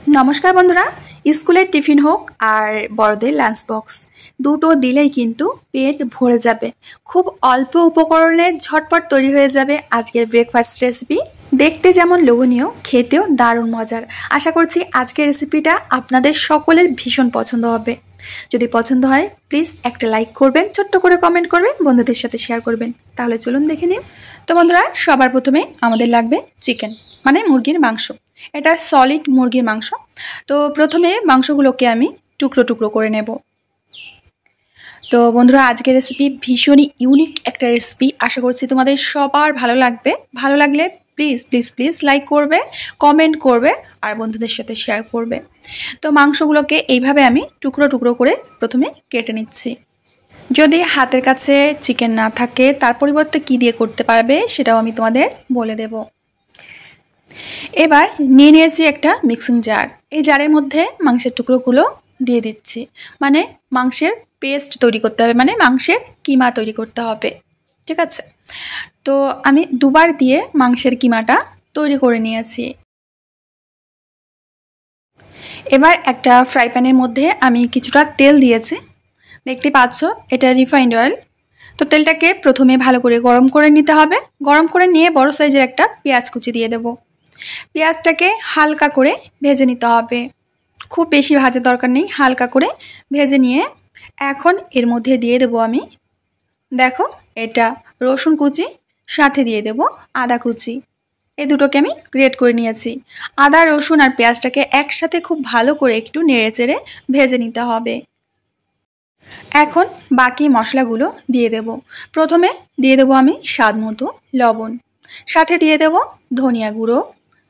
নমস্কার বন্ধুরা, স্কুলের টিফিন হোক আর বড়দের লাঞ্চ বক্স দুটো দিলেই কিন্তু পেট ভরে যাবে। খুব অল্প উপকরণে ঝটপট তৈরি হয়ে যাবে আজকের ব্রেকফাস্ট রেসিপি। দেখতে যেমন লোভনীয়, খেতেও দারুণ মজার। আশা করছি আজকের রেসিপিটা আপনাদের সকলের ভীষণ পছন্দ হবে। যদি পছন্দ হয় প্লিজ একটা লাইক করবেন, ছোট্ট করে কমেন্ট করবেন, বন্ধুদের সাথে শেয়ার করবেন। তাহলে চলুন দেখে নিন। তো বন্ধুরা, সবার প্রথমে আমাদের লাগবে চিকেন, মানে মুরগির মাংস। এটা সলিড মুরগির মাংস। তো প্রথমে মাংসগুলোকে আমি টুকরো টুকরো করে নেব। তো বন্ধুরা, আজকের রেসিপি ভীষণই ইউনিক একটা রেসিপি। আশা করছি তোমাদের সবার ভালো লাগবে। ভালো লাগলে প্লিজ প্লিজ প্লিজ লাইক করবে, কমেন্ট করবে আর বন্ধুদের সাথে শেয়ার করবে। তো মাংসগুলোকে এইভাবে আমি টুকরো টুকরো করে প্রথমে কেটে নিচ্ছি। যদি হাতের কাছে চিকেন না থাকে তার পরিবর্তে কী দিয়ে করতে পারবে সেটাও আমি তোমাদের বলে দেব। এবার নিয়ে নিয়েছি একটা মিক্সিং জার। এই জারের মধ্যে মাংসের টুকরোগুলো দিয়ে দিচ্ছি। মানে মাংসের পেস্ট তৈরি করতে হবে, মানে মাংসের কিমা তৈরি করতে হবে। ঠিক আছে, তো আমি দুবার দিয়ে মাংসের কিমাটা তৈরি করে নিয়েছি। এবার একটা ফ্রাই প্যানের মধ্যে আমি কিছুটা তেল দিয়েছি। দেখতে পাচ্ছ এটা রিফাইন্ড অয়েল। তো তেলটাকে প্রথমে ভালো করে গরম করে নিতে হবে। গরম করে নিয়ে বড় সাইজের একটা পেঁয়াজ কুচি দিয়ে দেব। পেঁয়াজটাকে হালকা করে ভেজে নিতে হবে, খুব বেশি ভাজার দরকার নেই, হালকা করে ভেজে নিয়ে এখন এর মধ্যে দিয়ে দেব আমি, দেখো এটা রসুন কুচি, সাথে দিয়ে দেব আদা কুচি। এই দুটোকে আমি গ্রেট করে নিয়েছি। আদা, রসুন আর পেঁয়াজটাকে একসাথে খুব ভালো করে একটু নেড়ে চেড়ে ভেজে নিতে হবে। এখন বাকি মশলাগুলো দিয়ে দেব। প্রথমে দিয়ে দেব আমি স্বাদ মতো লবণ, সাথে দিয়ে দেব ধনিয়া গুঁড়ো,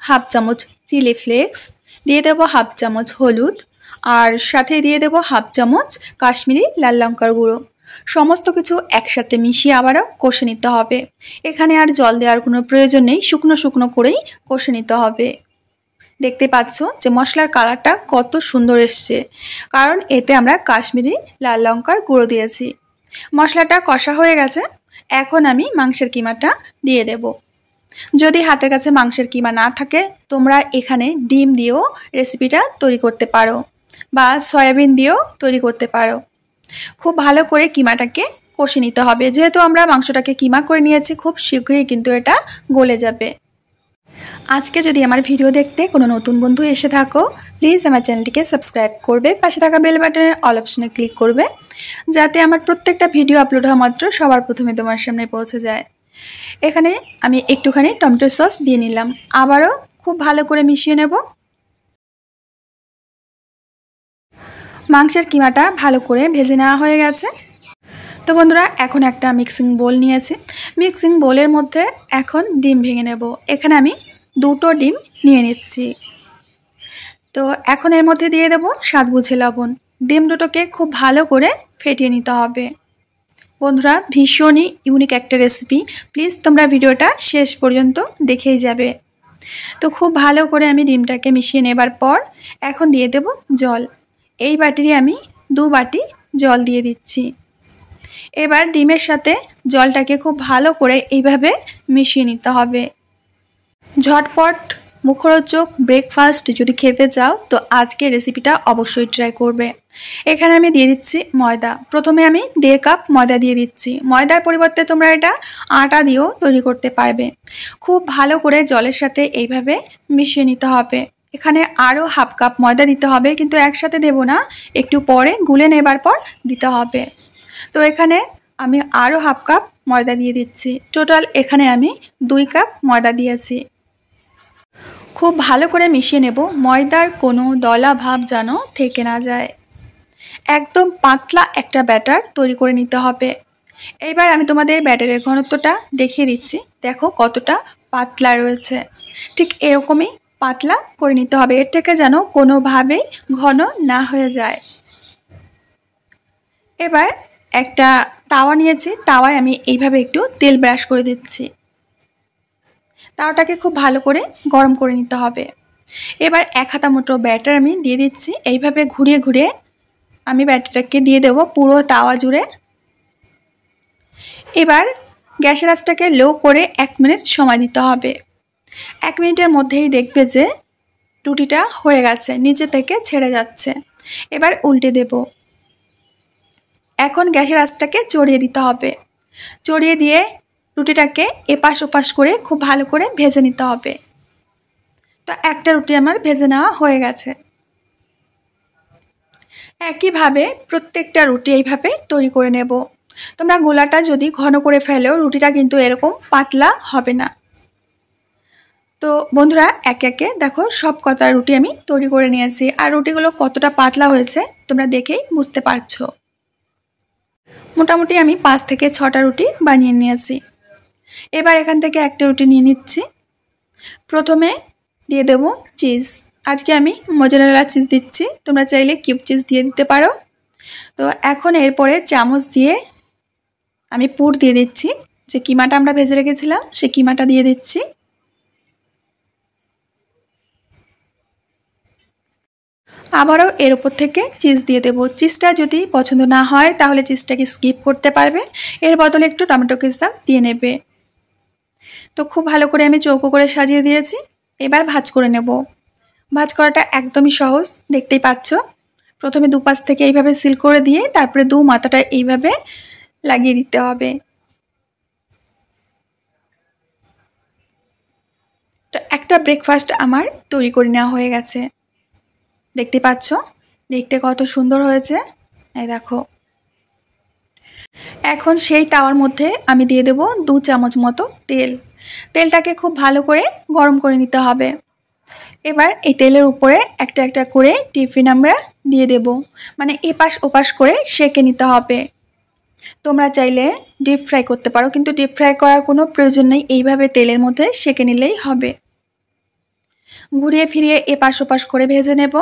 হাফ চামচ চিলি ফ্লেক্স, দিয়ে দেব হাফ চামচ হলুদ, আর সাথে দিয়ে দেব হাফ চামচ কাশ্মীরি লাল লঙ্কার গুঁড়ো। সমস্ত কিছু একসাথে মিশিয়ে আবারও কষে নিতে হবে। এখানে আর জল দেওয়ার কোনো প্রয়োজন নেই, শুকনো শুকনো করেই কষে নিতে হবে। দেখতে পাচ্ছ যে মশলার কালারটা কত সুন্দর এসছে, কারণ এতে আমরা কাশ্মীরি লাল লঙ্কার গুঁড়ো দিয়েছি। মশলাটা কষা হয়ে গেছে। এখন আমি মাংসের কিমাটা দিয়ে দেব। যদি হাতের কাছে মাংসের কিমা না থাকে তোমরা এখানে ডিম দিয়েও রেসিপিটা তৈরি করতে পারো, বা সয়াবিন দিয়েও তৈরি করতে পারো। খুব ভালো করে কিমাটাকে কষে নিতে হবে। যেহেতু আমরা মাংসটাকে কিমা করে নিয়েছি, খুব শীঘ্রই কিন্তু এটা গলে যাবে। আজকে যদি আমার ভিডিও দেখতে কোনো নতুন বন্ধু এসে থাকো প্লিজ আমার চ্যানেলটিকে সাবস্ক্রাইব করবে, পাশে থাকা বেল বাটনের অল অপশনে ক্লিক করবে, যাতে আমার প্রত্যেকটা ভিডিও আপলোড হওয়া মাত্র সবার প্রথমে তোমার সামনে পৌঁছে যায়। এখানে আমি একটুখানি টমেটো সস দিয়ে নিলাম। আবারও খুব ভালো করে মিশিয়ে নেব। মাংসের কিমাটা ভালো করে ভেজে নেওয়া হয়ে গেছে। তো বন্ধুরা, এখন একটা মিক্সিং বোল নিয়েছি। মিক্সিং বোলের মধ্যে এখন ডিম ভেঙে নেব। এখানে আমি দুটো ডিম নিয়ে নিচ্ছি। তো এখন এর মধ্যে দিয়ে দেব স্বাদ বুঝে লবণ। ডিম দুটোকে খুব ভালো করে ফেটিয়ে নিতে হবে। বন্ধুরা, ভীষণই ইউনিক একটা রেসিপি, প্লিজ তোমরা ভিডিওটা শেষ পর্যন্ত দেখেই যাবে। তো খুব ভালো করে আমি ডিমটাকে মিশিয়ে নেবার পর এখন দিয়ে দেব জল। এই বাটিরই আমি 2 বাটি জল দিয়ে দিচ্ছি। এবার ডিমের সাথে জলটাকে খুব ভালো করে এইভাবে মিশিয়ে নিতে হবে। ঝটপট মুখরোচক ব্রেকফাস্ট যদি খেতে চাও তো আজকে রেসিপিটা অবশ্যই ট্রাই করবে। এখানে আমি দিয়ে দিচ্ছি ময়দা। প্রথমে আমি 1.5 কাপ ময়দা দিয়ে দিচ্ছি। ময়দার পরিবর্তে তোমরা এটা আটা দিয়েও তৈরি করতে পারবে। খুব ভালো করে জলের সাথে এইভাবে মিশিয়ে নিতে হবে। এখানে আরও হাফ কাপ ময়দা দিতে হবে, কিন্তু একসাথে দেব না, একটু পরে গুলে নেবার পর দিতে হবে। তো এখানে আমি আরও হাফ কাপ ময়দা দিয়ে দিচ্ছি। টোটাল এখানে আমি 2 কাপ ময়দা দিয়েছি। খুব ভালো করে মিশিয়ে নেব। ময়দার কোনো দলা ভাব যেন থেকে না যায়। একদম পাতলা একটা ব্যাটার তৈরি করে নিতে হবে। এইবার আমি তোমাদের ব্যাটারের ঘনত্বটা দেখিয়ে দিচ্ছি। দেখো কতটা পাতলা রয়েছে। ঠিক এরকমই পাতলা করে নিতে হবে, এর থেকে যেন কোনোভাবেই ঘন না হয়ে যায়। এবার একটা তাওয়া নিয়েছি, তাওয়ায় আমি এইভাবে একটু তেল ব্রাশ করে দিচ্ছি। তাওয়াটাকে খুব ভালো করে গরম করে নিতে হবে। এবার 1 হাতা মুঠো ব্যাটার আমি দিয়ে দিচ্ছি। এইভাবে ঘুরিয়ে ঘুরিয়ে আমি ব্যাটারটাকে দিয়ে দেব পুরো তাওয়া জুড়ে। এবার গ্যাসের আঁচটাকে লো করে 1 মিনিট সময় দিতে হবে। 1 মিনিটের মধ্যেই দেখবে যে রুটিটা হয়ে গেছে, নিচে থেকে ছেড়ে যাচ্ছে। এবার উল্টে দেব। এখন গ্যাসের আঁচটাকে চড়িয়ে দিতে হবে। চড়িয়ে দিয়ে রুটিটাকে এপাশ ওপাশ করে খুব ভালো করে ভেজে নিতে হবে। তো একটা রুটি আমার ভেজে নেওয়া হয়ে গেছে। একইভাবে প্রত্যেকটা রুটি এইভাবে তৈরি করে নেব। তোমরা গোলাটা যদি ঘন করে ফেলেও রুটিটা কিন্তু এরকম পাতলা হবে না। তো বন্ধুরা, একে একে দেখো সব কটা রুটি আমি তৈরি করে নিয়েছি। আর রুটিগুলো কতটা পাতলা হয়েছে তোমরা দেখেই বুঝতে পারছো। মোটামুটি আমি 5 থেকে 6টা রুটি বানিয়ে নিয়েছি। এবার এখান থেকে একটা রুটি নিয়ে নিচ্ছি। প্রথমে দিয়ে দেব চিজ। আজকে আমি মোজারেলা চিজ দিচ্ছি, তোমরা চাইলে কিউব চিজ দিয়ে দিতে পারো। তো এখন এরপরে চামচ দিয়ে আমি পুর দিয়ে দিচ্ছি। যে কিমাটা আমরা ভেজে রেখেছিলাম সেই কিমাটা দিয়ে দিচ্ছি। আবারও এর উপর থেকে চিজ দিয়ে দেব। চিজটা যদি পছন্দ না হয় তাহলে চিজটাকে স্কিপ করতে পারবে, এর বদলে একটু টমেটো কেচাপ দিয়ে নেবে। তো খুব ভালো করে আমি চৌকো করে সাজিয়ে দিয়েছি। এবার ভাঁজ করে নেব। ভাঁজ করাটা একদমই সহজ, দেখতেই পাচ্ছ। প্রথমে দুপাশ থেকে এইভাবে সিল করে দিয়ে তারপরে দু মাথাটা এইভাবে লাগিয়ে দিতে হবে। তো একটা ব্রেকফাস্ট আমার তৈরি করে নেওয়া হয়ে গেছে, দেখতে পাচ্ছ। দেখতে কত সুন্দর হয়েছে, এই দেখো। এখন সেই তাওয়ার মধ্যে আমি দিয়ে দেব 2 চামচ মতো তেল। তেলটাকে খুব ভালো করে গরম করে নিতে হবে। এবার এই তেলের উপরে একটা একটা করে টিফিন আমরা দিয়ে দেব, মানে এপাশ ওপাশ করে সেঁকে নিতে হবে। তোমরা চাইলে ডিপ ফ্রাই করতে পারো, কিন্তু ডিপ ফ্রাই করার কোনো প্রয়োজন নেই, এইভাবে তেলের মধ্যে সেঁকে নিলেই হবে। ঘুরিয়ে ফিরিয়ে এপাশ ওপাশ করে ভেজে নেব।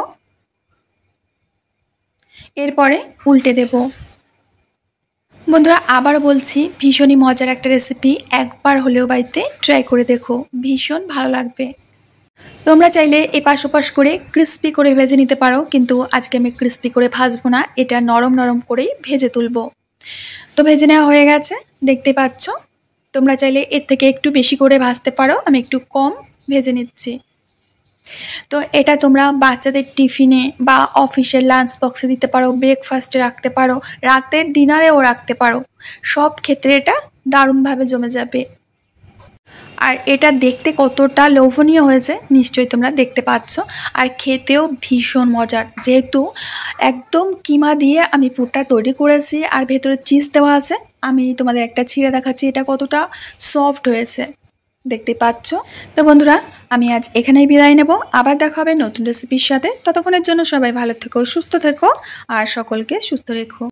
এরপরে উল্টে দেব। বন্ধুরা, আবার বলছি, ভীষণই মজার একটা রেসিপি, একবার হলেও বাড়িতে ট্রাই করে দেখো, ভীষণ ভালো লাগবে। তোমরা চাইলে এপাশ ওপাশ করে ক্রিস্পি করে ভেজে নিতে পারো, কিন্তু আজকে আমি ক্রিস্পি করে ভাজবো না, এটা নরম নরম করেই ভেজে তুলবো। তো ভেজে নেওয়া হয়ে গেছে, দেখতে পাচ্ছ। তোমরা চাইলে এর থেকে একটু বেশি করে ভাজতে পারো, আমি একটু কম ভেজে নিচ্ছি। তো এটা তোমরা বাচ্চাদের টিফিনে বা অফিসের লাঞ্চ বক্সে দিতে পারো, ব্রেকফাস্টে রাখতে পারো, রাতের ডিনারেও রাখতে পারো। সব ক্ষেত্রে এটা দারুণভাবে জমে যাবে। আর এটা দেখতে কতটা লোভনীয় হয়েছে নিশ্চয়ই তোমরা দেখতে পাচ্ছ। আর খেতেও ভীষণ মজার, যেহেতু একদম কিমা দিয়ে আমি পুরটা তৈরি করেছি আর ভেতরে চিজ দেওয়া আছে। আমি তোমাদের একটা ছিঁড়ে দেখাচ্ছি এটা কতটা সফট হয়েছে, দেখতে পাচ্ছ। তো বন্ধুরা, আমি আজ এখানেই বিদায় নেব। আবার দেখা হবে নতুন রেসিপির সাথে। ততক্ষণের জন্য সবাই ভালো থেকো, সুস্থ থেকো আর সকলকে সুস্থ রেখো।